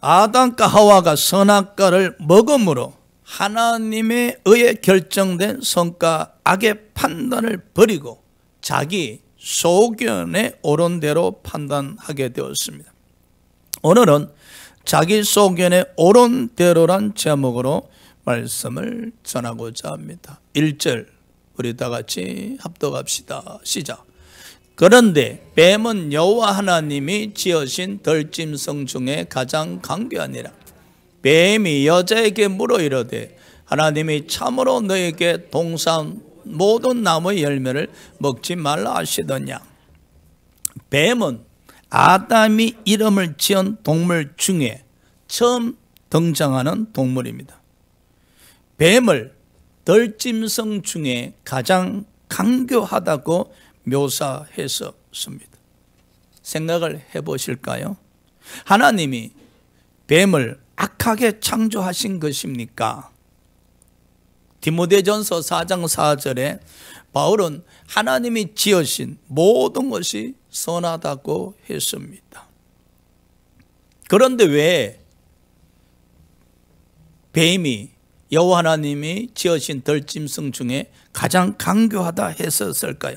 아담과 하와가 선악과를 먹음으로 하나님에 의해 결정된 선과 악의 판단을 버리고 자기 소견에 옳은 대로 판단하게 되었습니다. 오늘은 자기 소견에 옳은 대로란 제목으로 말씀을 전하고자 합니다. 1절 우리 다 같이 합독합시다. 시작. 그런데 뱀은 여호와 하나님이 지으신 들짐승 중에 가장 강교하니라. 뱀이 여자에게 물어 이르되 하나님이 참으로 너에게 동산 모든 나무의 열매를 먹지 말라 하시더냐. 뱀은 아담이 이름을 지은 동물 중에 처음 등장하는 동물입니다. 뱀을 들짐승 중에 가장 강교하다고 묘사했었습니다. 생각을 해보실까요? 하나님이 뱀을 악하게 창조하신 것입니까? 디모데전서 4장 4절에 바울은 하나님이 지으신 모든 것이 선하다고 했습니다. 그런데 왜 뱀이 여호와 하나님이 지으신 들짐승 중에 가장 강교하다 했었을까요?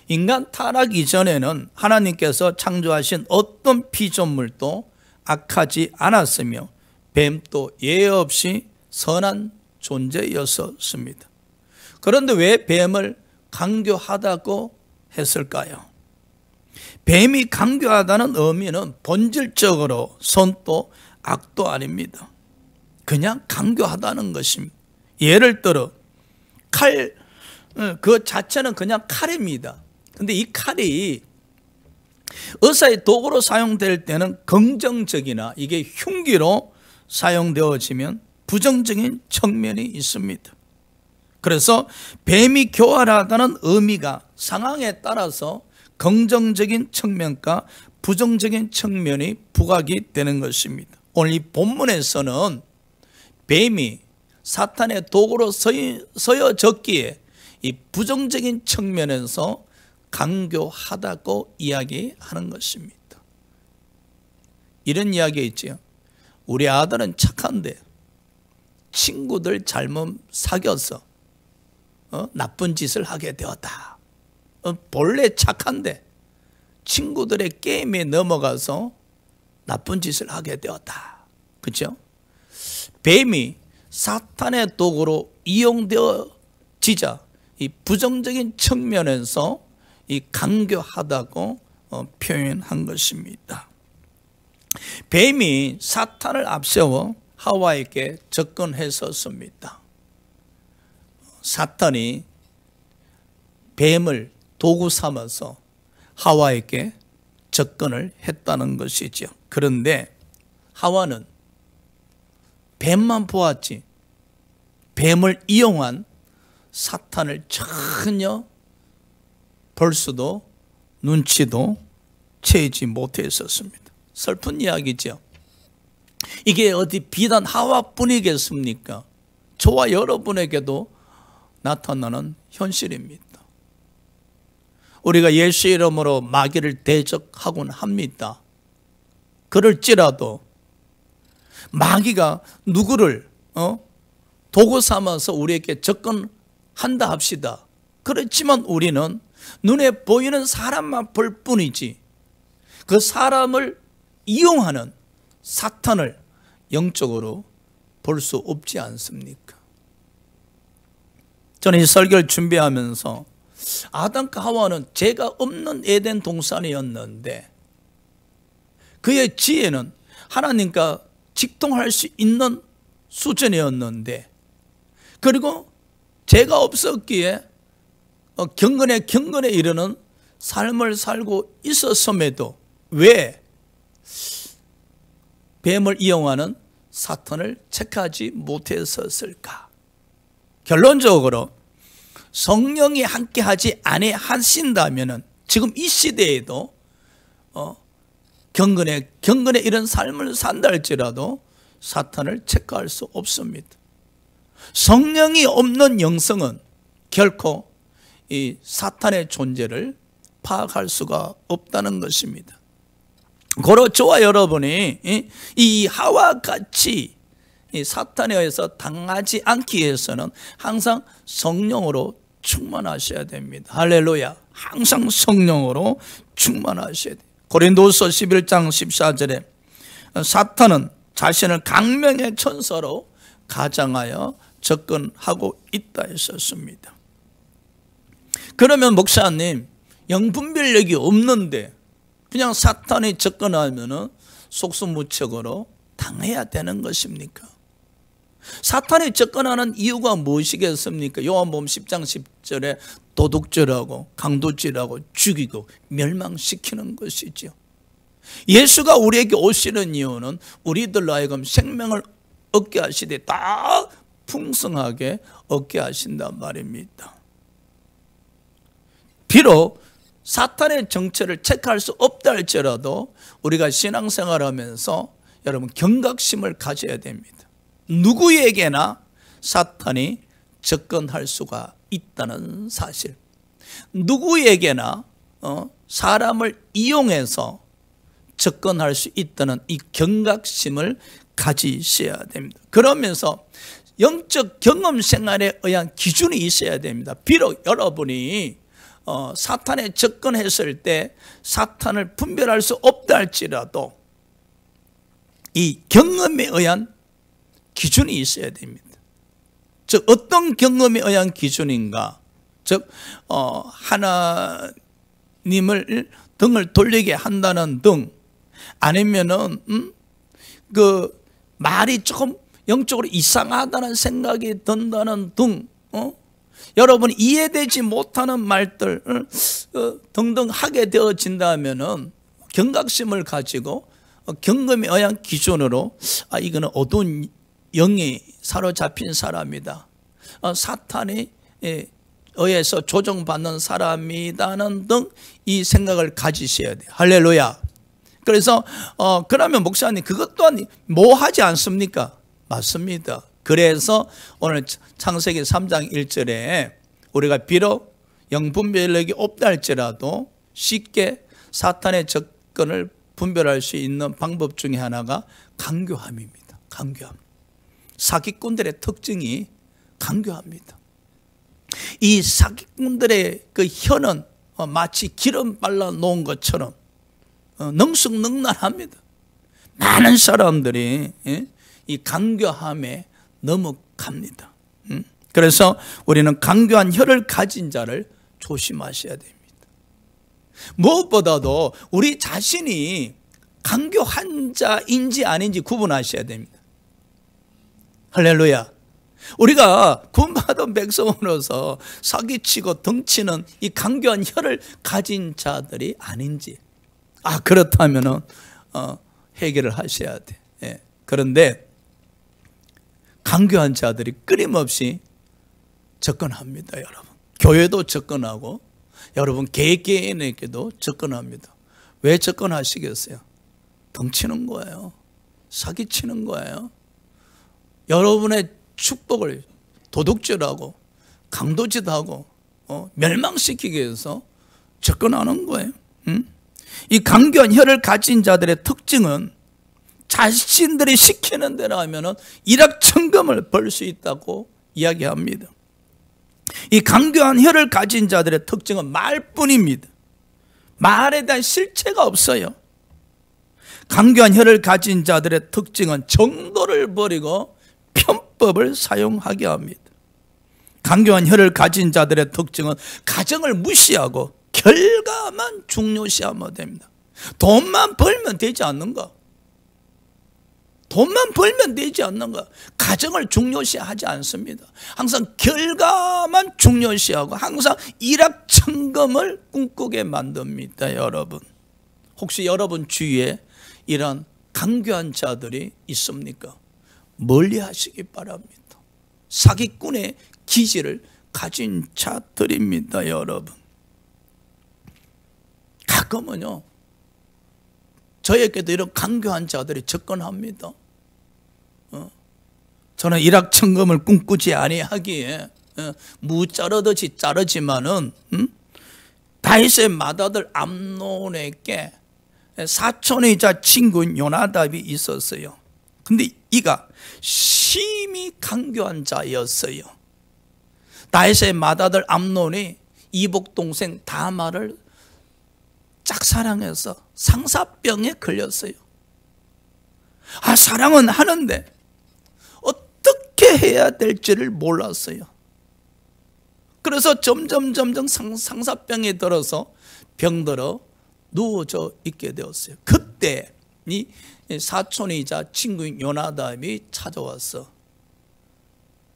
인간 타락 이전에는 하나님께서 창조하신 어떤 피조물도 악하지 않았으며 뱀도 예외 없이 선한 존재였었습니다. 그런데 왜 뱀을 강교하다고 했을까요? 뱀이 강교하다는 의미는 본질적으로 선도 악도 아닙니다. 그냥 강교하다는 것입니다. 예를 들어 칼, 그 자체는 그냥 칼입니다. 근데 이 칼이 의사의 도구로 사용될 때는 긍정적이나 이게 흉기로 사용되어지면 부정적인 측면이 있습니다. 그래서 뱀이 교활하다는 의미가 상황에 따라서 긍정적인 측면과 부정적인 측면이 부각이 되는 것입니다. 오늘 이 본문에서는 뱀이 사탄의 도구로 쓰여졌기에 이 부정적인 측면에서 강교하다고 이야기하는 것입니다. 이런 이야기 있죠. 우리 아들은 착한데 친구들 잘못 사귀어서 나쁜 짓을 하게 되었다. 본래 착한데 친구들의 게임에 넘어가서 나쁜 짓을 하게 되었다. 그렇죠? 뱀이 사탄의 도구로 이용되어지자 이 부정적인 측면에서 이 강교하다고 표현한 것입니다. 뱀이 사탄을 앞세워 하와에게 접근했었습니다. 사탄이 뱀을 도구 삼아서 하와에게 접근을 했다는 것이죠. 그런데 하와는 뱀만 보았지 뱀을 이용한 사탄을 전혀 볼 수도 눈치도 채지 못했었습니다. 슬픈 이야기죠. 이게 어디 비단 하와뿐이겠습니까? 저와 여러분에게도 나타나는 현실입니다. 우리가 예수 이름으로 마귀를 대적하곤 합니다. 그럴지라도 마귀가 누구를 도구 삼아서 우리에게 접근한다 합시다. 그렇지만 우리는 눈에 보이는 사람만 볼 뿐이지 그 사람을 이용하는 사탄을 영적으로 볼 수 없지 않습니까? 저는 이 설교를 준비하면서 아담과 하와는 죄가 없는 에덴 동산이었는데 그의 지혜는 하나님과 직통할 수 있는 수준이었는데 그리고 죄가 없었기에 경건에 이르는 삶을 살고 있었음에도 왜 뱀을 이용하는 사탄을 택하지 못했었을까? 결론적으로 성령이 함께하지 아니하신다면은 지금 이 시대에도 경건에 이런 삶을 산다 할지라도 사탄을 체크할 수 없습니다. 성령이 없는 영성은 결코 이 사탄의 존재를 파악할 수가 없다는 것입니다. 고로 저와 여러분이 이 하와 같이 이 사탄에 의해서 당하지 않기 위해서는 항상 성령으로 충만하셔야 됩니다. 할렐루야. 항상 성령으로 충만하셔야 돼요. 고린도서 11장 14절에 사탄은 자신을 강명의 천사로 가장하여 접근하고 있다 했었습니다. 그러면 목사님, 영분별력이 없는데 그냥 사탄이 접근하면 속수무책으로 당해야 되는 것입니까? 사탄이 접근하는 이유가 무엇이겠습니까? 요한복음 10장 10절에 도둑질하고 강도질하고 죽이고 멸망시키는 것이죠. 예수가 우리에게 오시는 이유는 우리들로 하여금 생명을 얻게 하시되 다 풍성하게 얻게 하신단 말입니다. 비록 사탄의 정체를 체크할 수 없다 할지라도 우리가 신앙생활하면서 여러분 경각심을 가져야 됩니다. 누구에게나 사탄이 접근할 수가 있다는 사실, 누구에게나 사람을 이용해서 접근할 수 있다는 이 경각심을 가지셔야 됩니다. 그러면서 영적 경험 생활에 의한 기준이 있어야 됩니다. 비록 여러분이 사탄에 접근했을 때 사탄을 분별할 수 없다 할지라도 이 경험에 의한 기준이 있어야 됩니다. 즉 어떤 경험에 의한 기준인가? 즉 하나님을 등을 돌리게 한다는 등, 아니면은 그 말이 조금 영적으로 이상하다는 생각이 든다는 등, 여러분이 이해되지 못하는 말들 등등 하게 되어진다면은 경각심을 가지고 경험에 의한 기준으로 이거는 어두운 영이 사로잡힌 사람이다, 사탄이 의해서 조종받는 사람이다는 등 이 생각을 가지셔야 돼요. 할렐루야. 그래서 그러면 목사님 그것 또한 뭐 하지 않습니까? 맞습니다. 그래서 오늘 창세기 3장 1절에 우리가 비록 영분별력이 없다 할지라도 쉽게 사탄의 접근을 분별할 수 있는 방법 중에 하나가 간교함입니다. 간교함. 사기꾼들의 특징이 간교합니다. 이 사기꾼들의 그 혀는 마치 기름 발라 놓은 것처럼 능숙능란합니다. 많은 사람들이 이 간교함에 넘어갑니다. 그래서 우리는 간교한 혀를 가진 자를 조심하셔야 됩니다. 무엇보다도 우리 자신이 간교한 자인지 아닌지 구분하셔야 됩니다. 할렐루야. 우리가 구원받은 백성으로서 사기치고 덩치는 이 간교한 혀를 가진 자들이 아닌지, 그렇다면 해결을 하셔야 돼. 그런데 간교한 자들이 끊임없이 접근합니다. 여러분, 교회도 접근하고 여러분 개개인에게도 접근합니다. 왜 접근하시겠어요? 덩치는 거예요. 사기치는 거예요. 여러분의 축복을 도둑질하고 강도질하고 멸망시키기 위해서 접근하는 거예요. 이 간교한 혀를 가진 자들의 특징은 자신들이 시키는 대로 하면 일확천금을 벌 수 있다고 이야기합니다. 이 간교한 혀를 가진 자들의 특징은 말뿐입니다. 말에 대한 실체가 없어요. 간교한 혀를 가진 자들의 특징은 정도를 버리고 편법을 사용하게 합니다. 간교한 혀를 가진 자들의 특징은 가정을 무시하고 결과만 중요시하면 됩니다. 돈만 벌면 되지 않는가? 돈만 벌면 되지 않는가? 가정을 중요시하지 않습니다. 항상 결과만 중요시하고 항상 일확천금을 꿈꾸게 만듭니다. 여러분, 혹시 여러분 주위에 이런 간교한 자들이 있습니까? 멀리 하시기 바랍니다. 사기꾼의 기질을 가진 자들입니다. 여러분, 가끔은요 저에게도 이런 간교한 자들이 접근합니다. 저는 일확천금을 꿈꾸지 아니하기에 무 자르듯이 자르지만은 다윗의 맏아들 암논에게 사촌이자 친구인 요나답이 있었어요. 근데 이가 심히 강교한 자였어요. 다윗의 맏아들 암논이 이복 동생 다말을 짝사랑해서 상사병에 걸렸어요. 사랑은 하는데 어떻게 해야 될지를 몰랐어요. 그래서 점점 상사병에 들어서 병들어 누워져 있게 되었어요. 그때 이 사촌이자 친구인 요나답이 찾아왔어.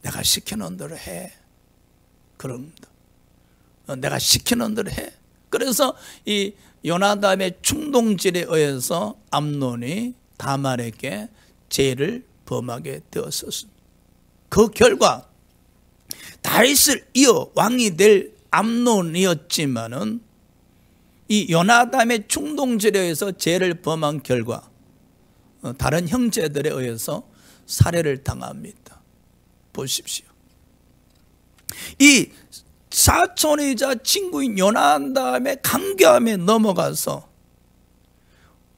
내가 시키는 대로 해. 그럽니다. 내가 시키는 대로 해. 그래서 이 요나답의 충동질에 의해서 암논이 다말에게 죄를 범하게 되었었습니다. 그 결과 다윗을 이어 왕이 될 암논이었지만은 이 요나답의 충동질에 의해서 죄를 범한 결과 다른 형제들에 의해서 살해를 당합니다. 보십시오. 이 사촌이자 친구인 요나답의 강교함에 넘어가서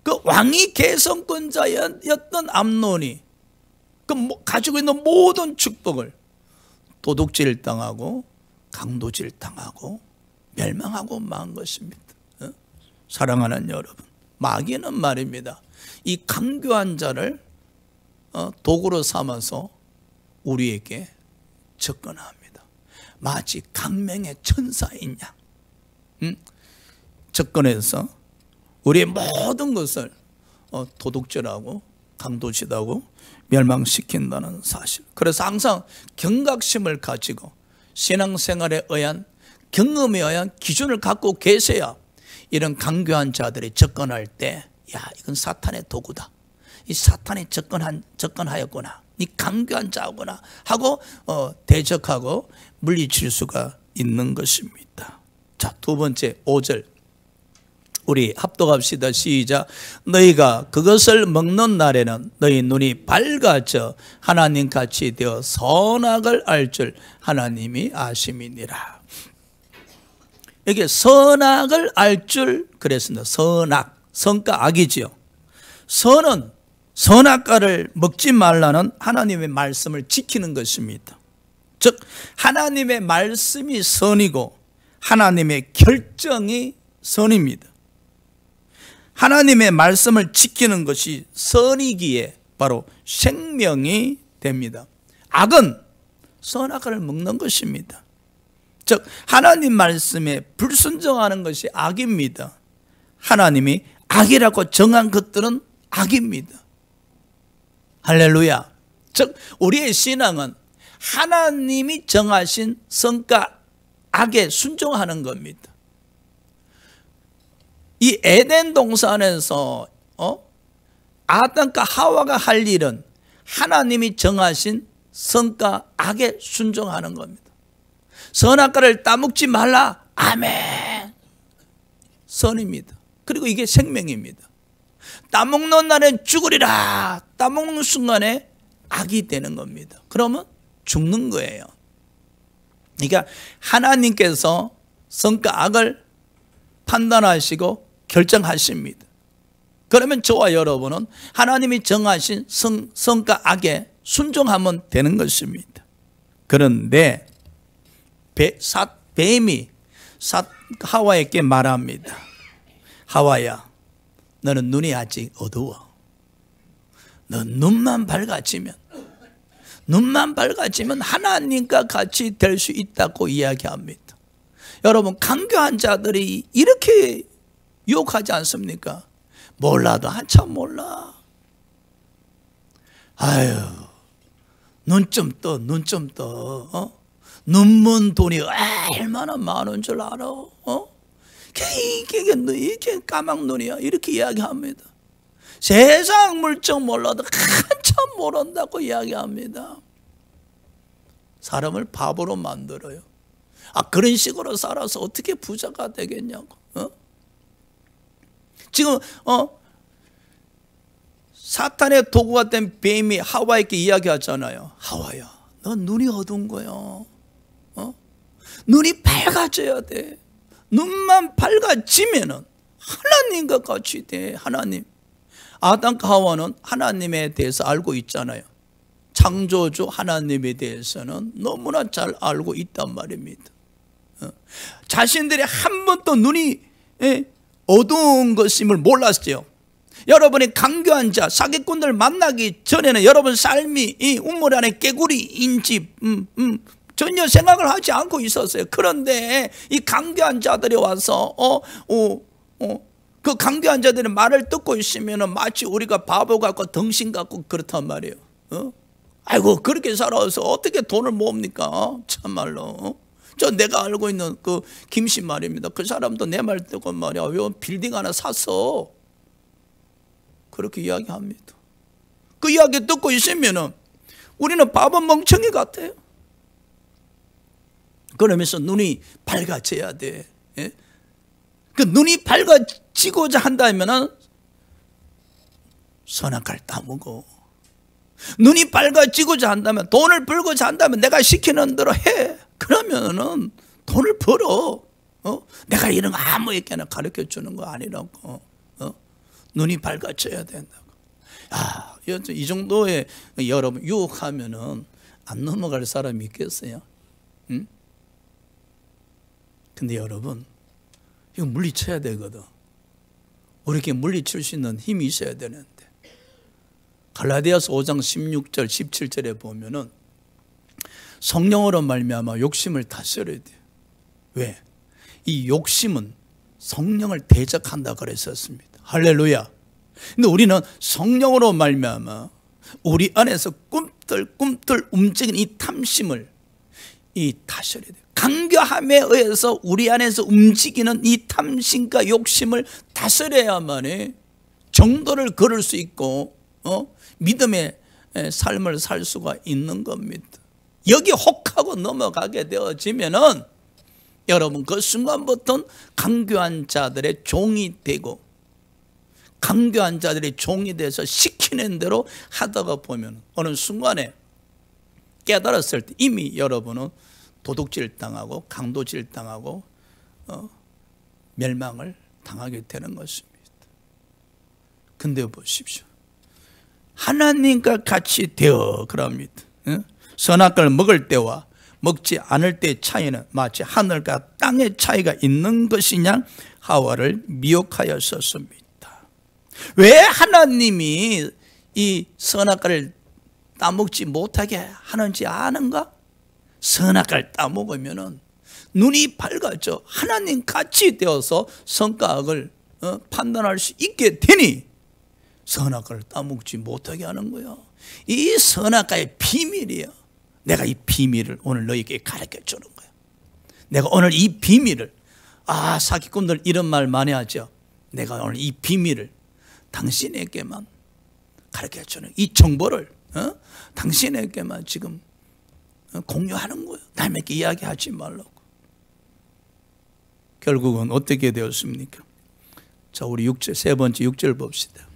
그 왕위 계승권자였던 암논이 그 가지고 있는 모든 축복을 도둑질 당하고 강도질 당하고 멸망하고 만 것입니다. 사랑하는 여러분, 마귀는 말입니다. 이 강교한 자를 도구로 삼아서 우리에게 접근합니다. 마치 강맹의 천사인 양 접근해서 우리의 모든 것을 도둑질하고 강도질하고 멸망시킨다는 사실. 그래서 항상 경각심을 가지고 신앙생활에 의한 경험에 의한 기준을 갖고 계셔야 이런 강교한 자들이 접근할 때, 야, 이건 사탄의 도구다. 이 사탄이 접근하였구나. 이 강교한 자구나 하고 대적하고 물리칠 수가 있는 것입니다. 자, 두 번째 5절 우리 합독합시다. 시작. 너희가 그것을 먹는 날에는 너희 눈이 밝아져 하나님같이 되어 선악을 알 줄 하나님이 아심이니라. 여기 선악을 알 줄 그랬습니다. 선악, 선과 악이지요. 선은 선악과를 먹지 말라는 하나님의 말씀을 지키는 것입니다. 즉 하나님의 말씀이 선이고 하나님의 결정이 선입니다. 하나님의 말씀을 지키는 것이 선이기에 바로 생명이 됩니다. 악은 선악과를 먹는 것입니다. 즉 하나님 말씀에 불순종하는 것이 악입니다. 하나님이 악이라고 정한 것들은 악입니다. 할렐루야. 즉 우리의 신앙은 하나님이 정하신 선과 악에 순종하는 겁니다. 이 에덴 동산에서 아담과 하와가 할 일은 하나님이 정하신 선과 악에 순종하는 겁니다. 선악과를 따먹지 말라. 아멘. 선입니다. 그리고 이게 생명입니다. 따먹는 날엔 죽으리라. 따먹는 순간에 악이 되는 겁니다. 그러면 죽는 거예요. 그러니까 하나님께서 선과 악을 판단하시고 결정하십니다. 그러면 저와 여러분은 하나님이 정하신 선과 악에 순종하면 되는 것입니다. 그런데 뱀이 하와에게 말합니다. 하와야, 너는 눈이 아직 어두워. 너 눈만 밝아지면 하나님과 같이 될 수 있다고 이야기합니다. 여러분, 강교한 자들이 이렇게 유혹하지 않습니까? 몰라도 한참 몰라. 아유, 눈 좀 떠. 눈먼 돈이 얼마나 많은 줄 알아? 이게 까막눈이야. 이렇게 이야기합니다. 세상 물정 몰라도 한참 모른다고 이야기합니다. 사람을 바보로 만들어요. 그런 식으로 살아서 어떻게 부자가 되겠냐고. 지금 사탄의 도구가 된 뱀이 하와에게 이야기하잖아요. 하와야, 너 눈이 어두운 거야. 눈이 밝아져야 돼. 눈만 밝아지면은 하나님과 같이 돼. 하나님. 아담과 하와는 하나님에 대해서 알고 있잖아요. 창조주 하나님에 대해서는 너무나 잘 알고 있단 말입니다. 자신들이 한 번도 눈이 어두운 것임을 몰랐어요. 여러분이 강교한 자, 사기꾼들 만나기 전에는 여러분 삶이 이 우물 안에 개구리인지 전혀 생각을 하지 않고 있었어요. 그런데 이 강교한 자들이 와서 그 강교한 자들의 말을 듣고 있으면 마치 우리가 바보 같고 덩신 같고 그렇단 말이에요. 아이고 그렇게 살아서 어떻게 돈을 모읍니까? 참말로. 저 내가 알고 있는 그 김씨 말입니다. 그 사람도 내 말 듣고 말이야, 왜 빌딩 하나 샀어? 그렇게 이야기합니다. 그 이야기 듣고 있으면 우리는 바보 멍청이 같아요. 그러면서 눈이 밝아져야 돼. 예? 그 눈이 밝아지고자 한다면 선악과를 따먹어. 눈이 밝아지고자 한다면, 돈을 벌고자 한다면 내가 시키는 대로 해. 그러면은 돈을 벌어. 내가 이런 거 아무에게나 가르쳐 주는 거 아니라고. 눈이 밝아져야 된다고. 이 정도의 여러분 유혹하면은 안 넘어갈 사람이 있겠어요? 응? 근데 여러분, 이거 물리쳐야 되거든. 우리에게 물리칠 수 있는 힘이 있어야 되는데, 갈라디아서 5장 16절 17절에 보면은 성령으로 말미암아 욕심을 다스려야 돼요. 왜? 이 욕심은 성령을 대적한다 그랬었습니다. 할렐루야. 근데 우리는 성령으로 말미암아 우리 안에서 꿈틀꿈틀 움직이는 이 탐심을 다스려야 돼요. 강교함에 의해서 우리 안에서 움직이는 이 탐심과 욕심을 다스려야만이 정도를 걸을 수 있고 믿음의 삶을 살 수가 있는 겁니다. 여기 혹하고 넘어가게 되어지면은 여러분 그 순간부터는 강교한 자들의 종이 되고, 강교한 자들의 종이 돼서 시키는 대로 하다가 보면 어느 순간에 깨달았을 때 이미 여러분은 도둑질 당하고 강도질 당하고 멸망을 당하게 되는 것입니다. 근데 보십시오. 하나님과 같이 되어 그럽니다. 선악과를 먹을 때와 먹지 않을 때의 차이는 마치 하늘과 땅의 차이가 있는 것이냐 하와를 미혹하였었습니다. 왜 하나님이 이 선악과를 따먹지 못하게 하는지 아는가? 선악과를 따먹으면 눈이 밝아져 하나님 같이 되어서 선과 악을 판단할 수 있게 되니 선악과를 따먹지 못하게 하는 거야. 이 선악과의 비밀이야. 내가 이 비밀을 오늘 너에게 가르쳐 주는 거야. 내가 오늘 이 비밀을, 사기꾼들 이런 말 많이 하죠. 내가 오늘 이 비밀을 당신에게만 가르쳐 주는, 이 정보를 당신에게만 지금 공유하는 거예요. 남에게 이야기하지 말라고. 결국은 어떻게 되었습니까? 자, 우리 6절, 세 번째 6절 봅시다.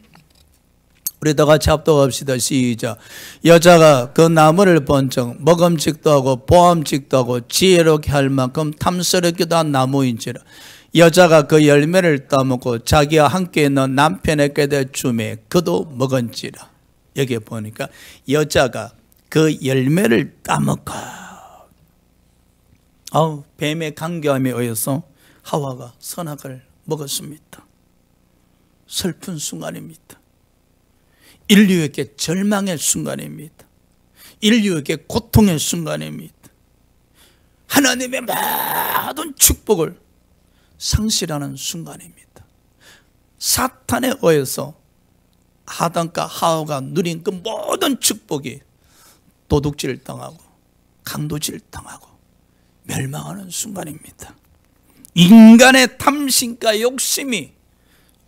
우리 다 같이 합독합시다. 시작. 여자가 그 나무를 본즉 먹음직도 하고 보암직도 하고 지혜롭게 할 만큼 탐스럽기도 한 나무인지라. 여자가 그 열매를 따먹고 자기와 함께 있는 남편에게 주매 그도 먹은지라. 여기에 보니까 여자가 그 열매를 따먹고, 뱀의 강교함에 의해서 하와가 선악을 먹었습니다. 슬픈 순간입니다. 인류에게 절망의 순간입니다. 인류에게 고통의 순간입니다. 하나님의 모든 축복을 상실하는 순간입니다. 사탄에 의해서 아담과 하와가 누린 그 모든 축복이 도둑질 당하고 강도질 당하고 멸망하는 순간입니다. 인간의 탐심과 욕심이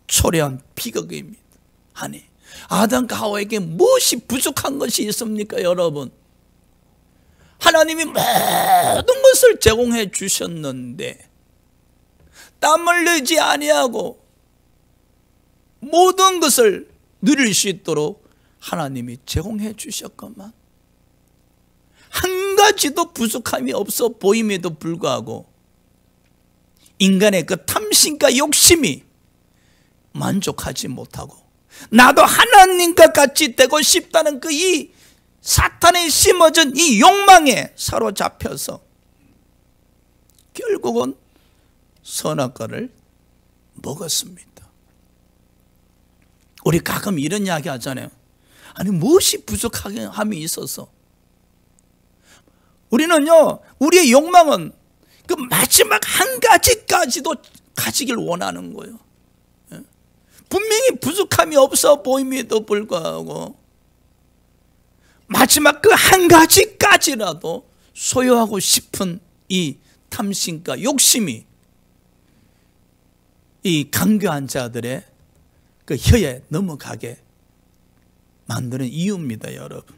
초래한 비극입니다. 아니, 아담과 하와에게 무엇이 부족한 것이 있습니까, 여러분? 하나님이 모든 것을 제공해 주셨는데 땀 흘리지 아니하고 모든 것을 누릴 수 있도록 하나님이 제공해 주셨건만 한 가지도 부족함이 없어 보임에도 불구하고 인간의 그 탐심과 욕심이 만족하지 못하고 나도 하나님과 같이 되고 싶다는 그 이 사탄에 심어진 이 욕망에 사로잡혀서 결국은 선악과를 먹었습니다. 우리 가끔 이런 이야기 하잖아요. 아니 무엇이 부족함이 있어서 우리는요, 우리의 욕망은 그 마지막 한 가지까지도 가지길 원하는 거예요. 분명히 부족함이 없어 보임에도 불구하고 마지막 그 한 가지까지라도 소유하고 싶은 이 탐심과 욕심이 이 강교한 자들의 그 혀에 넘어가게 만드는 이유입니다, 여러분.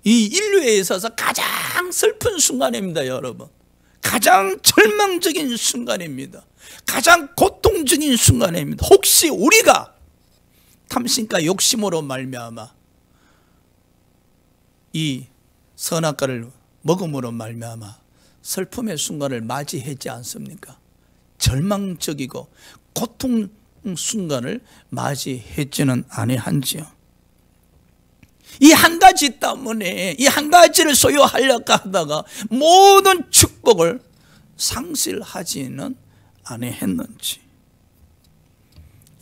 이 인류에 있어서 가장 슬픈 순간입니다, 여러분. 가장 절망적인 순간입니다. 가장 고통적인 순간입니다. 혹시 우리가 탐심과 욕심으로 말미암아 이 선악과를 먹음으로 말미암아 슬픔의 순간을 맞이하지 않습니까? 절망적이고 고통 순간을 맞이했지는 아니한지요. 이 한 가지 때문에 이 한 가지를 소유하려고 하다가 모든 축복을 상실하지는 아니했는지.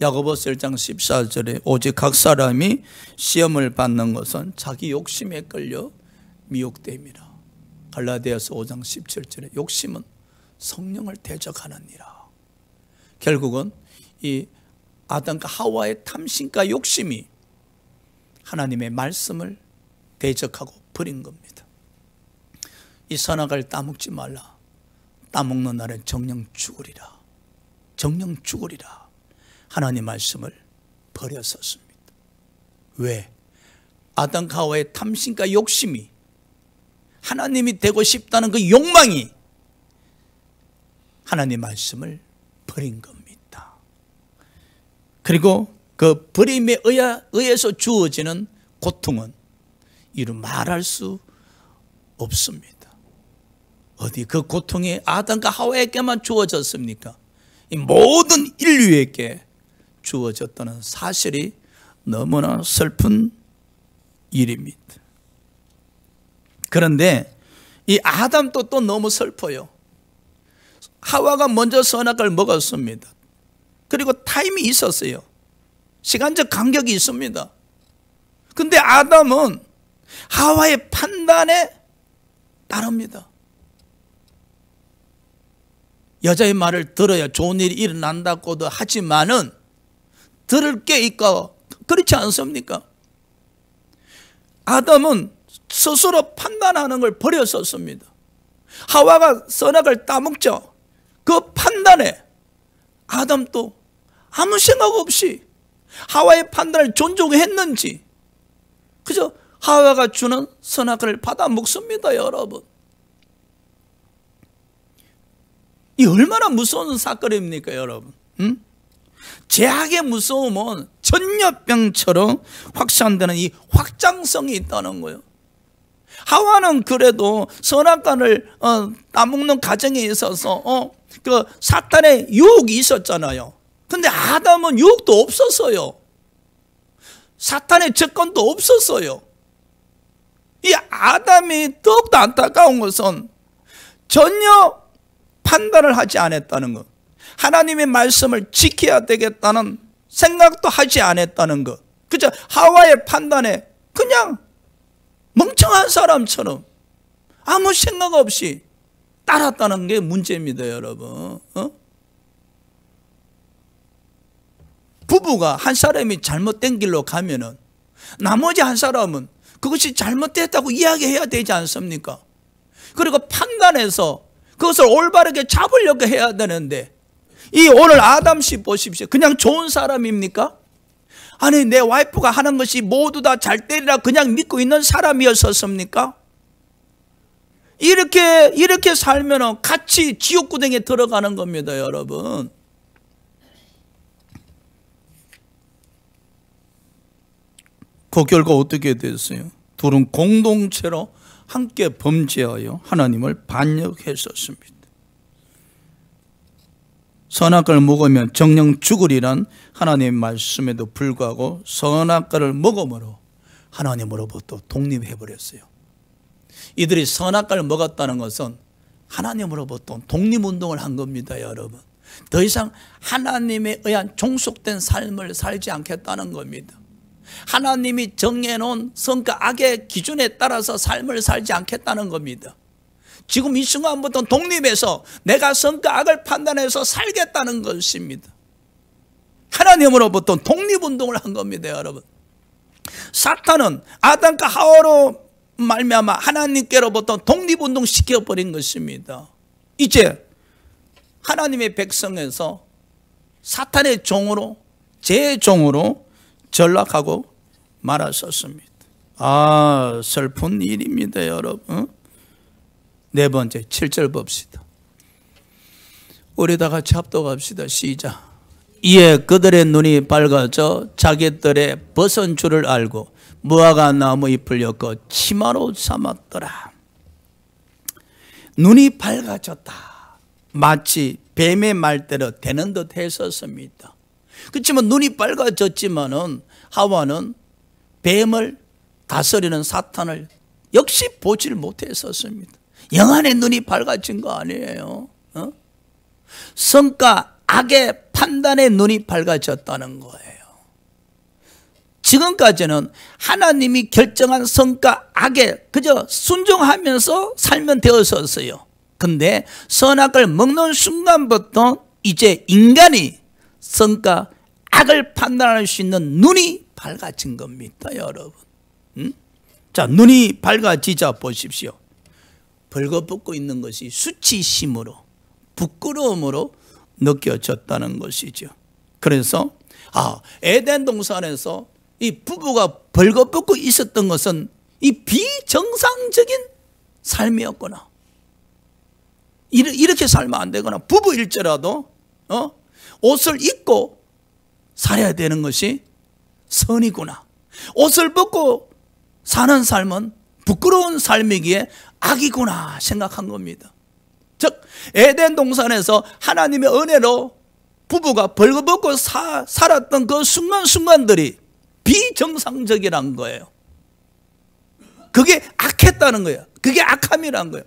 야고보서 1장 14절에 오직 각 사람이 시험을 받는 것은 자기 욕심에 끌려 미혹됨이라. 갈라디아서 5장 17절에 욕심은 성령을 대적하느니라. 결국은 이 아담과 하와의 탐심과 욕심이 하나님의 말씀을 대적하고 버린 겁니다. 이 선악을 따먹지 말라. 따먹는 날에 정령 죽으리라. 정령 죽으리라. 하나님 말씀을 버렸었습니다. 왜? 아담과 하와의 탐심과 욕심이 하나님이 되고 싶다는 그 욕망이 하나님 말씀을 버린 겁니다. 그리고 그 버림에 의해서 주어지는 고통은 이루 말할 수 없습니다. 어디 그 고통이 아담과 하와에게만 주어졌습니까? 이 모든 인류에게 주어졌다는 사실이 너무나 슬픈 일입니다. 그런데 이 아담도 또 너무 슬퍼요. 하와가 먼저 선악과를 먹었습니다. 그리고 타임이 있었어요. 시간적 간격이 있습니다. 근데 아담은 하와의 판단에 따릅니다. 여자의 말을 들어야 좋은 일이 일어난다고도 하지만은 들을 게 있고 그렇지 않습니까? 아담은 스스로 판단하는 걸 버렸었습니다. 하와가 선악을 따먹죠. 그 판단에 아담도 아무 생각 없이 하와의 판단을 존중했는지 그저 하와가 주는 선악을 받아 먹습니다, 여러분. 이 얼마나 무서운 사건입니까, 여러분? 죄악의 무서움은 전염병처럼 확산되는 이 확장성이 있다는 거예요. 하와는 그래도 선악과를 따먹는 과정에 있어서 그 사탄의 유혹이 있었잖아요. 근데 아담은 유혹도 없었어요. 사탄의 접근도 없었어요. 이 아담이 더욱더 안타까운 것은 전혀 판단을 하지 않았다는 것. 하나님의 말씀을 지켜야 되겠다는 생각도 하지 않았다는 것. 그저 하와의 판단에 그냥 멍청한 사람처럼 아무 생각 없이 따랐다는 게 문제입니다, 여러분. 부부가 한 사람이 잘못된 길로 가면은 나머지 한 사람은 그것이 잘못됐다고 이야기해야 되지 않습니까? 그리고 판단해서 그것을 올바르게 잡으려고 해야 되는데 이 오늘 아담 씨 보십시오. 그냥 좋은 사람입니까? 아니 내 와이프가 하는 것이 모두 다 잘 되리라 그냥 믿고 있는 사람이었었습니까? 이렇게 살면 같이 지옥구덩이에 들어가는 겁니다, 여러분. 그 결과 어떻게 됐어요? 둘은 공동체로 함께 범죄하여 하나님을 반역했었습니다. 선악과를 먹으면 정령 죽으리란 하나님의 말씀에도 불구하고 선악과를 먹음으로 하나님으로부터 독립해버렸어요. 이들이 선악과를 먹었다는 것은 하나님으로부터 독립운동을 한 겁니다, 여러분. 더 이상 하나님에 의한 종속된 삶을 살지 않겠다는 겁니다. 하나님이 정해놓은 선과 악의 기준에 따라서 삶을 살지 않겠다는 겁니다. 지금 이 순간부터 독립해서 내가 선과 악을 판단해서 살겠다는 것입니다. 하나님으로부터 독립운동을 한 겁니다, 여러분. 사탄은 아담과 하와로 말미암아 하나님께로부터 독립운동 시켜버린 것입니다. 이제 하나님의 백성에서 사탄의 종으로, 제 종으로 전락하고 말았었습니다. 아, 슬픈 일입니다, 여러분. 네 번째, 7절 봅시다. 우리 다 같이 합독합시다. 시작. 이에 그들의 눈이 밝아져 자기들의 벗은 줄을 알고 무화과 나무 잎을 엮어 치마로 삼았더라. 눈이 밝아졌다. 마치 뱀의 말대로 되는 듯 했었습니다. 그렇지만 눈이 밝아졌지만은 하와는 뱀을 다스리는 사탄을 역시 보지를 못했었습니다. 영안의 눈이 밝아진 거 아니에요. 선과 악의 판단의 눈이 밝아졌다는 거예요. 지금까지는 하나님이 결정한 선과 악에 그저 순종하면서 살면 되었었어요. 근데 선악을 먹는 순간부터 이제 인간이 선과 악을 판단할 수 있는 눈이 밝아진 겁니다, 여러분. 자, 눈이 밝아지자 보십시오. 벌거벗고 있는 것이 수치심으로, 부끄러움으로 느껴졌다는 것이죠. 그래서 에덴 동산에서 이 부부가 벌거벗고 있었던 것은 이 비정상적인 삶이었구나. 이렇게 살면 안 되거나, 부부일지라도 옷을 입고 살아야 되는 것이 선이구나. 옷을 벗고 사는 삶은 부끄러운 삶이기에 악이구나 생각한 겁니다. 즉 에덴 동산에서 하나님의 은혜로 부부가 벌거벗고 살았던 그 순간순간들이 비정상적이란 거예요. 그게 악했다는 거예요. 그게 악함이란 거예요.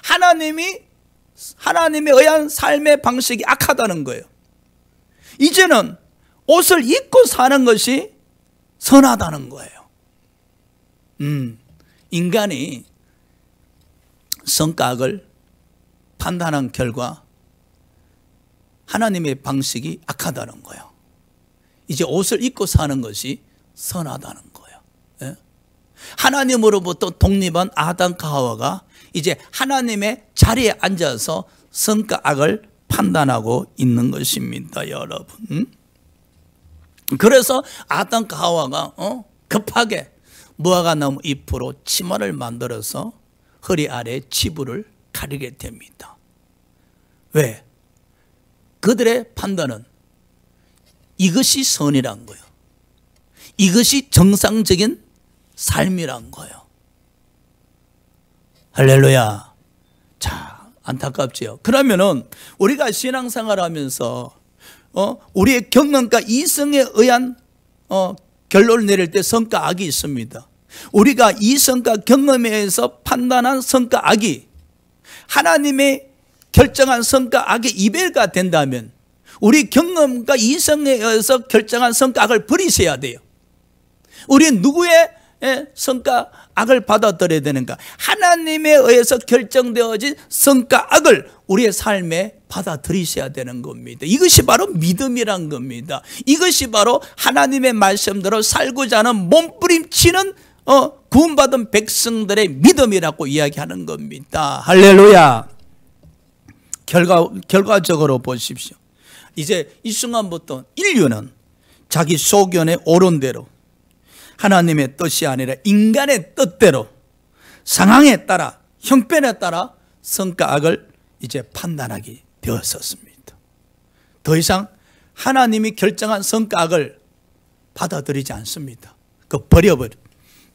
하나님에 의한 삶의 방식이 악하다는 거예요. 이제는 옷을 입고 사는 것이 선하다는 거예요. 인간이 선과 악을 판단한 결과 하나님의 방식이 악하다는 거예요. 이제 옷을 입고 사는 것이 선하다는 거예요. 예? 하나님으로부터 독립한 아담과 하와가 이제 하나님의 자리에 앉아서 선과 악을 판단하고 있는 것입니다, 여러분. 그래서 아담과 하와가 급하게 무화과 나무 잎으로 치마를 만들어서 허리 아래 치부를 가리게 됩니다. 왜? 그들의 판단은 이것이 선이란 거예요. 이것이 정상적인 삶이란 거예요. 할렐루야. 자, 안타깝지요. 그러면은 우리가 신앙생활 하면서 우리의 경험과 이성에 의한 결론을 내릴 때 선과 악이 있습니다. 우리가 이성과 경험에 의해서 판단한 선과 악이 하나님의 결정한 선과 악의 이별가 된다면 우리 경험과 이성에 의해서 결정한 선과 악을 버리셔야 돼요. 우리는 누구의 선과 악을 받아들여야 되는가? 하나님에 의해서 결정되어진 선과 악을 우리의 삶에 받아들이셔야 되는 겁니다. 이것이 바로 믿음이란 겁니다. 이것이 바로 하나님의 말씀대로 살고자 하는 몸부림치는 구원받은 백성들의 믿음이라고 이야기하는 겁니다. 할렐루야. 결과적으로 보십시오. 이제 이 순간부터 인류는 자기 소견에 옳은 대로 하나님의 뜻이 아니라 인간의 뜻대로 상황에 따라 형편에 따라 선과 악을 이제 판단하게 되었었습니다. 더 이상 하나님이 결정한 선과 악을 받아들이지 않습니다.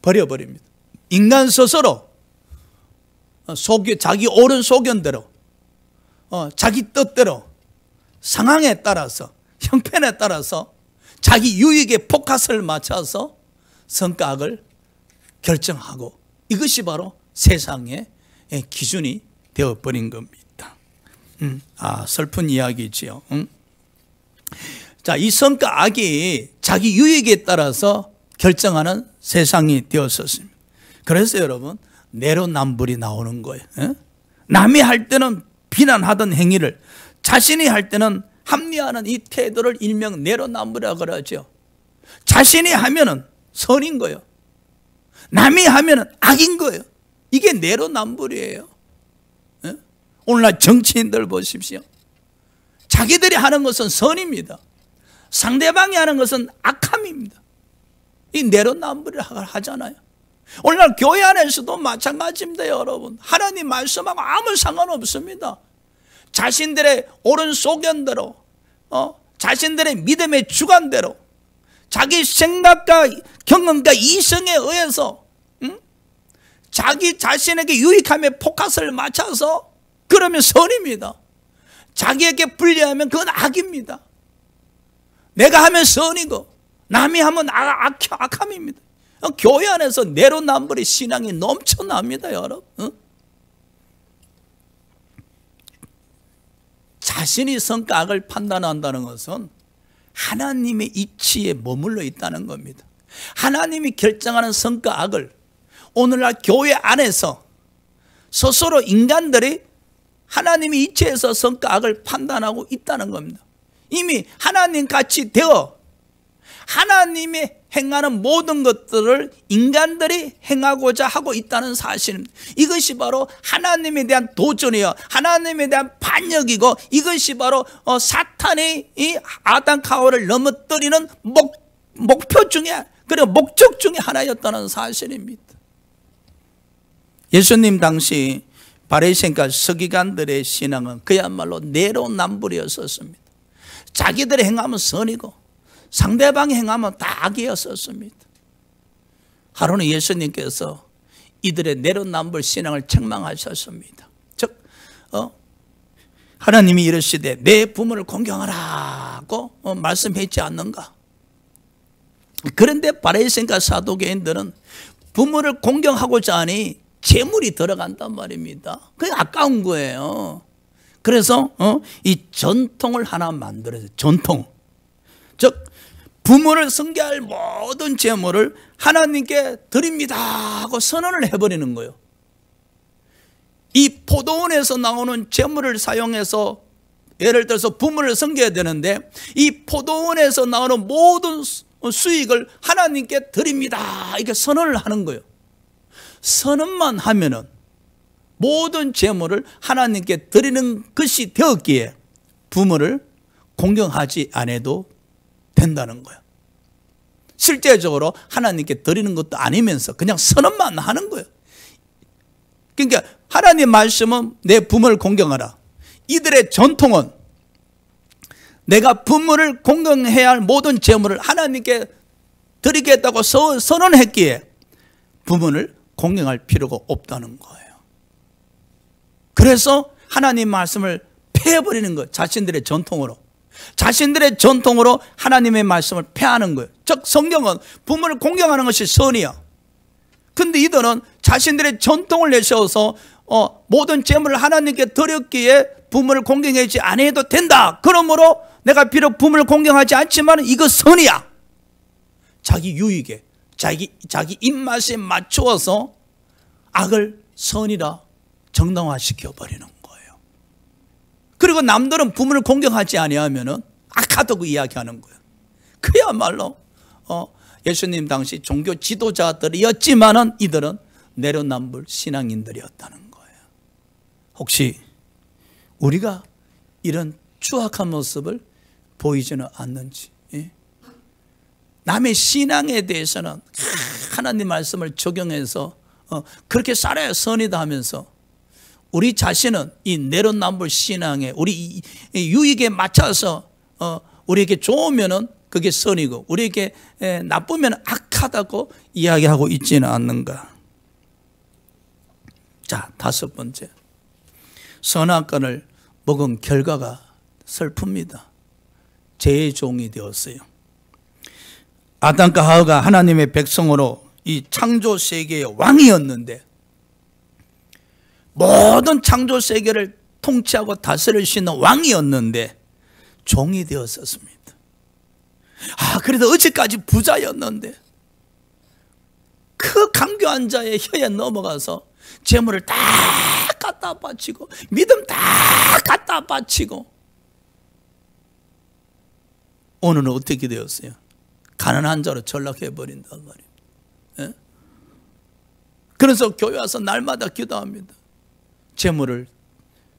버려버립니다. 인간 스스로 자기 옳은 소견대로 자기 뜻대로 상황에 따라서, 형편에 따라서 자기 유익에 포커스를 맞춰서 성과악을 결정하고, 이것이 바로 세상의 기준이 되어버린 겁니다. 슬픈 이야기지요. 자, 이 성과악이 자기 유익에 따라서 결정하는 세상이 되었었습니다. 그래서 여러분, 내로남불이 나오는 거예요. 남이 할 때는 비난하던 행위를 자신이 할 때는 합리화하는 이 태도를 일명 내로남불이라고 그러죠. 자신이 하면은 선인 거예요. 남이 하면은 악인 거예요. 이게 내로남불이에요. 오늘날 정치인들 보십시오. 자기들이 하는 것은 선입니다. 상대방이 하는 것은 악함입니다. 이 내로남불이라고 하잖아요. 오늘날 교회 안에서도 마찬가지입니다, 여러분. 하나님 말씀하고 아무 상관없습니다. 자신들의 옳은 소견대로, 자신들의 믿음의 주관대로, 자기 생각과 경험과 이성에 의해서 자기 자신에게 유익함에 포커스를 맞춰서 그러면 선입니다. 자기에게 불리하면 그건 악입니다. 내가 하면 선이고 남이 하면 악함입니다. 교회 안에서 내로남불의 신앙이 넘쳐납니다, 여러분. 자신이 성과악을 판단한다는 것은 하나님의 이치에 머물러 있다는 겁니다. 하나님이 결정하는 성과악을 오늘날 교회 안에서 스스로 인간들이 하나님의 이치에서 성과악을 판단하고 있다는 겁니다. 이미 하나님같이 되어 하나님이 행하는 모든 것들을 인간들이 행하고자 하고 있다는 사실입니다. 이것이 바로 하나님에 대한 도전이요, 하나님에 대한 반역이고, 이것이 바로 사탄이 이 아담 하와를 넘어뜨리는 목표 중에, 그리고 목적 중에 하나였다는 사실입니다. 예수님 당시 바리새인과 서기관들의 신앙은 그야말로 내로남불이었습니다. 자기들이 행하면 선이고 상대방이 행하면 다 악이었습니다. 하루는 예수님께서 이들의 내로남불 신앙을 책망하셨습니다. 즉 하나님이 이르시되 내 부모를 공경하라고 말씀했지 않는가? 그런데 바리새인과 사두개인들은 부모를 공경하고자 하니 재물이 들어간단 말입니다. 그게 아까운 거예요. 그래서 이 전통을 하나 만들어서, 전통, 즉 부모를 숭배할 모든 재물을 하나님께 드립니다 하고 선언을 해버리는 거예요. 이 포도원에서 나오는 재물을 사용해서, 예를 들어서 부모를 섬겨야 되는데 이 포도원에서 나오는 모든 수익을 하나님께 드립니다 이렇게 선언을 하는 거예요. 선언만 하면은 모든 재물을 하나님께 드리는 것이 되었기에 부모를 공경하지 않아도 된다는 거예요. 실제적으로 하나님께 드리는 것도 아니면서 그냥 선언만 하는 거예요. 그러니까 하나님 말씀은 내 부모를 공경하라. 이들의 전통은 내가 부모를 공경해야 할 모든 재물을 하나님께 드리겠다고 선언했기에 부모를 공경할 필요가 없다는 거예요. 그래서 하나님 말씀을 폐해버리는 거예요. 자신들의 전통으로 하나님의 말씀을 폐하는 거예요. 즉 성경은 부모를 공경하는 것이 선이야. 근데 이들은 자신들의 전통을 내세워서 모든 재물을 하나님께 드렸기에 부모를 공경하지 않아도 된다. 그러므로 내가 비록 부모를 공경하지 않지만 이거 선이야. 자기 유익에, 자기 입맛에 맞추어서 악을 선이라 정당화시켜 버리는 거예요. 그리고 남들은 부모를 공경하지 아니하면은 악하다고 이야기하는 거예요. 그야말로 예수님 당시 종교 지도자들이었지만은 이들은 내로남불 신앙인들이었다는 거예요. 혹시 우리가 이런 추악한 모습을 보이지는 않는지, 남의 신앙에 대해서는 하나님 말씀을 적용해서 그렇게 살아야 선이다 하면서 우리 자신은 이 내로남불 신앙에 우리 유익에 맞춰서 우리에게 좋으면은 그게 선이고 우리에게 나쁘면 악하다고 이야기하고 있지는 않는가? 자, 다섯 번째, 선악과를 먹은 결과가 슬픕니다. 죄의 종이 되었어요. 아담과 하와가 하나님의 백성으로 이 창조 세계의 왕이었는데, 모든 창조 세계를 통치하고 다스릴 수 있는 왕이었는데 종이 되었었습니다. 그래도 어제까지 부자였는데 그 강교한 자의 혀에 넘어가서 재물을 다 갖다 바치고 믿음 다 갖다 바치고, 오늘은 어떻게 되었어요? 가난한 자로 전락해버린단 말이에요. 예? 그래서 교회 와서 날마다 기도합니다. 재물을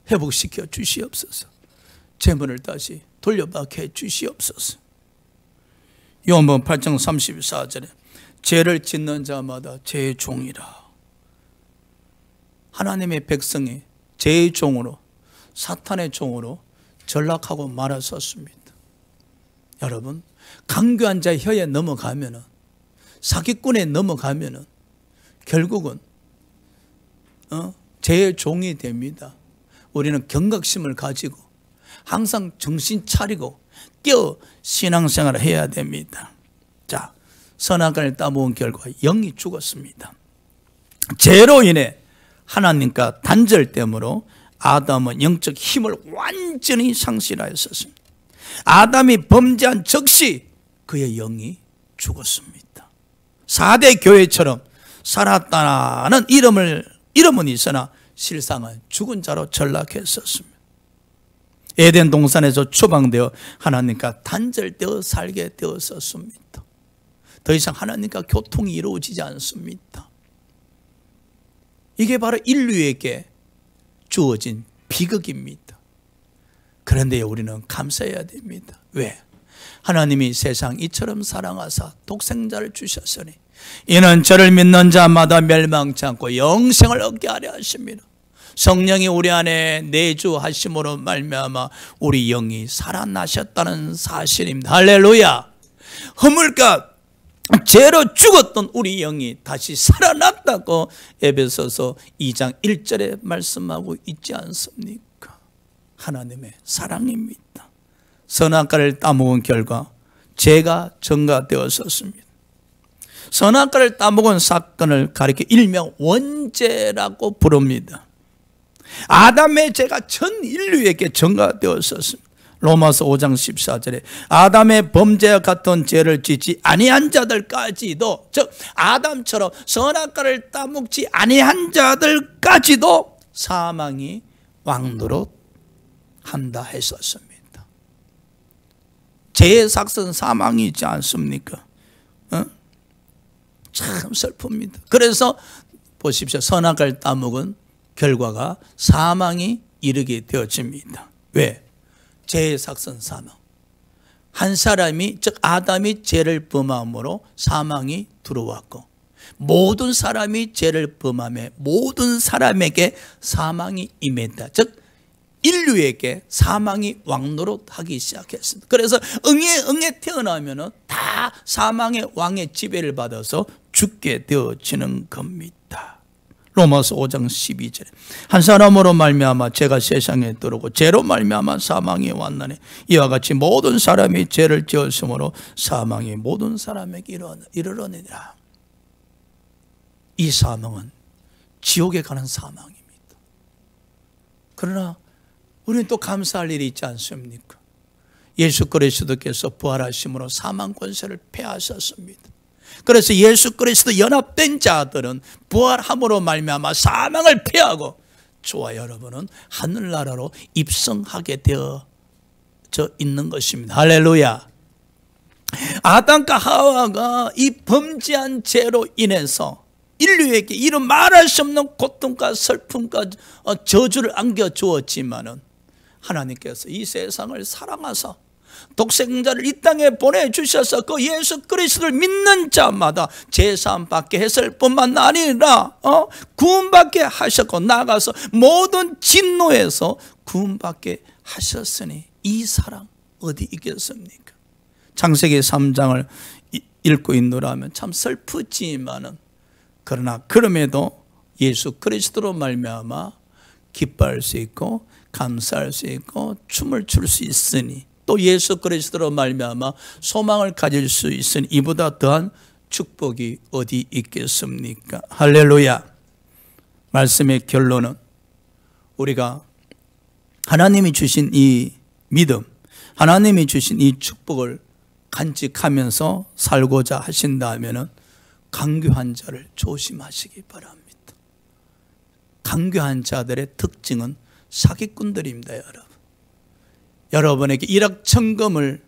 회복시켜 주시옵소서. 재물을 다시 돌려받게 해 주시옵소서. 요한복음 8장 34절에 죄를 짓는 자마다 죄의 종이라. 하나님의 백성이 죄의 종으로, 사탄의 종으로 전락하고 말았었습니다. 여러분, 강교한 자의 혀에 넘어가면은, 사기꾼에 넘어가면은 결국은 죄의 종이 됩니다. 우리는 경각심을 가지고 항상 정신 차리고 깨어 신앙생활을 해야 됩니다. 자, 선악과를 따먹은 결과 영이 죽었습니다. 죄로 인해 하나님과 단절됨으로 아담은 영적 힘을 완전히 상실하였었습니다. 아담이 범죄한 즉시 그의 영이 죽었습니다. 4대 교회처럼 살았다는 이름은 있으나 실상은 죽은 자로 전락했었습니다. 에덴 동산에서 추방되어 하나님과 단절되어 살게 되었었습니다. 더 이상 하나님과 교통이 이루어지지 않습니다. 이게 바로 인류에게 주어진 비극입니다. 그런데 우리는 감사해야 됩니다. 왜? 하나님이 세상 이처럼 사랑하사 독생자를 주셨으니 이는 저를 믿는 자마다 멸망치 않고 영생을 얻게 하려 하십니다. 성령이 우리 안에 내주하심으로 말미암아 우리 영이 살아나셨다는 사실입니다. 할렐루야. 허물과 죄로 죽었던 우리 영이 다시 살아났다고 에베소서 2장 1절에 말씀하고 있지 않습니까? 하나님의 사랑입니다. 선악과를 따먹은 결과 죄가 증가되었었습니다. 선악과를 따먹은 사건을 가리켜 일명 원죄라고 부릅니다. 아담의 죄가 전 인류에게 증가되었었습니다. 로마서 5장 14절에 아담의 범죄와 같은 죄를 짓지 아니한 자들까지도, 즉 아담처럼 선악과를 따먹지 아니한 자들까지도 사망이 왕노릇한다 했었습니다. 죄의 삭선 사망이지 않습니까? 참 슬픕니다. 그래서 보십시오. 선악과를 따먹은 결과가 사망이 이르게 되어집니다. 왜? 죄의 삭선 사망. 한 사람이, 즉 아담이 죄를 범함으로 사망이 들어왔고, 모든 사람이 죄를 범함에 모든 사람에게 사망이 임했다. 즉 인류에게 사망이 왕노릇하기 시작했습니다. 그래서 응에 태어나면은 다 사망의 왕의 지배를 받아서 죽게 되어지는 겁니다. 로마서 5장 12절에 한 사람으로 말미암아 죄가 세상에 들어오고 죄로 말미암아 사망이 왔나니 이와 같이 모든 사람이 죄를 지었으므로 사망이 모든 사람에게 이르러니라. 이 사망은 지옥에 가는 사망입니다. 그러나 우리는 또 감사할 일이 있지 않습니까? 예수 그리스도께서 부활하심으로 사망 권세를 패하셨습니다. 그래서 예수 그리스도 연합된 자들은 부활함으로 말미암아 사망을 패하고 저와 여러분은 하늘나라로 입성하게 되어져 있는 것입니다. 할렐루야. 아담과 하와가 이 범죄한 죄로 인해서 인류에게 이런 말할 수 없는 고통과 슬픔과 저주를 안겨주었지만은 하나님께서 이 세상을 사랑하사 독생자를 이 땅에 보내주셔서 그 예수 그리스도를 믿는 자마다 죄사함 받게 했을 뿐만 아니라 구원받게 하셨고 나아가서 모든 진노에서 구원받게 하셨으니 이 사랑 어디 있겠습니까? 창세기 3장을 읽고 있노라면 참 슬프지만은 그러나 그럼에도 예수 그리스도로 말미암아 기뻐할 수 있고 감사할 수 있고 춤을 출 수 있으니, 또 예수 그리스도로 말미암아 소망을 가질 수 있으니 이보다 더한 축복이 어디 있겠습니까? 할렐루야. 말씀의 결론은 우리가 하나님이 주신 이 믿음, 하나님이 주신 이 축복을 간직하면서 살고자 하신다면 강교한 자를 조심하시기 바랍니다. 강교한 자들의 특징은 사기꾼들입니다, 여러분. 여러분에게 일확천금을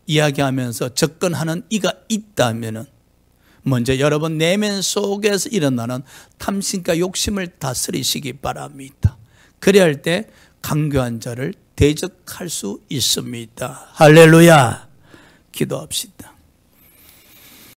이야기하면서 접근하는 이가 있다면 먼저 여러분 내면 속에서 일어나는 탐심과 욕심을 다스리시기 바랍니다. 그래야 할 때 강교한 자를 대적할 수 있습니다. 할렐루야. 기도합시다.